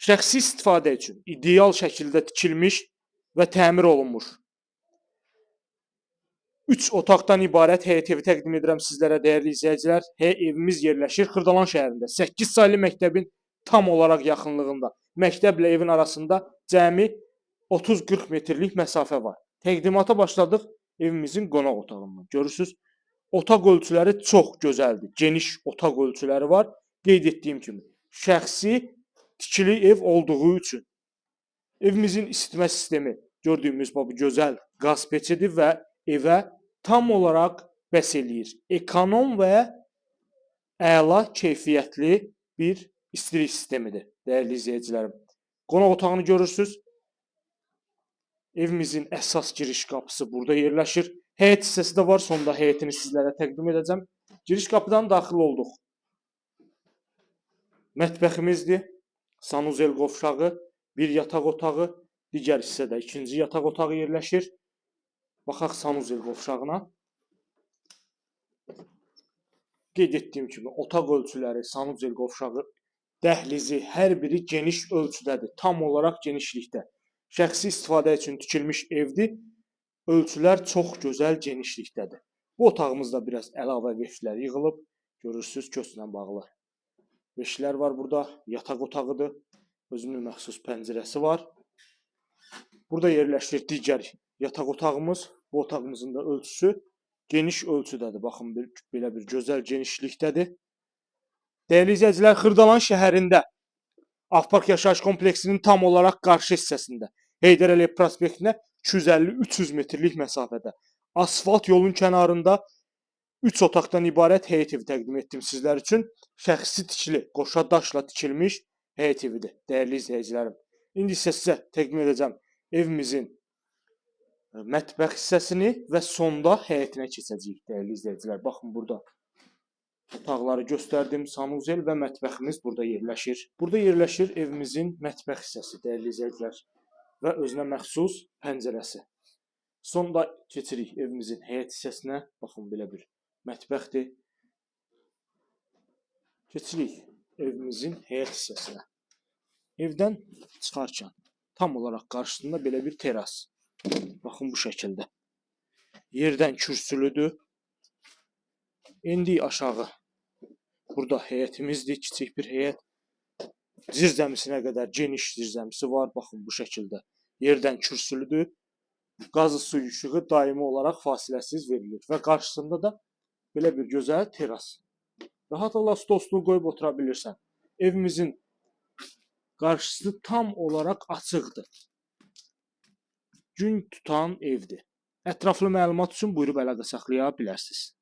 şəxsi istifadə üçün ideal şəkildə tikilmiş və təmir olunmuş 3 otaqdan ibarət həyət evi təqdim edirəm sizlərə, dəyərli izləyicilər. Evimiz yerləşir Xırdalan şəhərində. 8 saylı məktəbin tam olaraq yaxınlığında. Məktəblə evin arasında cəmi 30-40 metrlik məsafə var. Təqdimata başladıq evimizin qonaq otağından. Görürsüz, otaq ölçüləri çox gözəldir. Geniş otaq ölçüləri var. Qeyd etdiyim kimi, şəxsi tikili ev olduğu üçün evimizin isitmə sistemi gördüyümüz bu gözəl qaz peçidir və evə tam olaraq bəs eləyir. Ekonom və əla keyfiyyətli bir istilik sistemidir, dəyərli izləyicilərim. Qonaq otağını görürsüz. Evimizin əsas giriş qapısı burada yerləşir. Həyət hissəsi də var, sonda həyətini sizlərə təqdim edəcəm. Giriş qapıdan daxil olduq. Mətbəximizdir. Sanuzel qovşağı, bir yataq otağı, digər hissədə ikinci yataq otağı yerləşir. Baxaq sanuzel qovşağına. Qeyd etdiyim kimi, otaq ölçüləri, sanuzel qovşağı, dəhlizi, hər biri geniş ölçüdədir. Tam olaraq genişlikdə. Şəxsi istifadə üçün tikilmiş evdir. Ölçülər çox gözəl genişlikdədir. Bu otağımızda biraz əlavə veşlər yığılıb. Görürsüz, köslə bağlı veşlər var burada. Yataq otağıdır. Özünün məxsus pəncərəsi var. Burada yerləşir digər yataq otağımız. Bu otağımızın da ölçüsü geniş ölçüdədir. Baxın, belə bir gözəl genişlikdədir. Dəyərli izləyicilər, Xırdalan şəhərində Avpark yaşayış kompleksinin tam olaraq qarşı hissəsində Heydər Əliyev prospektinə 250-300 metrlik məsafədə asfalt yolun kənarında 3 otaqdan ibarət həyət evi təqdim etdim sizlər üçün. Şəxsi tikili, qoşa daşla tikilmiş həyət evidir, dəyərli izləyicilərim. İndi isə sizə təqdim edəcəm evimizin mətbəx hissəsini və sonda həyətinə keçəcəyik, dəyərli izləyicilər. Baxın, burada otaqları göstərdim, sanuzel və mətbəximiz burada yerləşir. Burada yerləşir evimizin mətbəx hissəsi, dəyərli izləyicilər, və özünə məxsus pəncərəsi. Sonda keçirik evimizin həyət hissəsinə. Baxın, belə bir mətbəxdir. Keçirik evimizin həyət hissəsinə. Evdən çıxarkən tam olaraq qarşısında belə bir teras. Baxın, bu şəkildə. Yerdən kürsülüdür. İndi aşağı. Burada həyətimizdir, kiçik bir həyət. Zirzəmisinə qədər geniş zirzəmisi var. Baxın, bu şəkildə. Yerdən kürsülüdür. Qazı su işığı daimi olaraq fasiləsiz verilir. Və qarşısında da belə bir gözəl teras. Rahat Allah stolunu qoyub otura bilirsən. Evimizin qarşısı tam olaraq açıqdır. Gün tutan evdir. Ətraflı məlumat üçün buyurub əlaqə saxlaya bilərsiniz.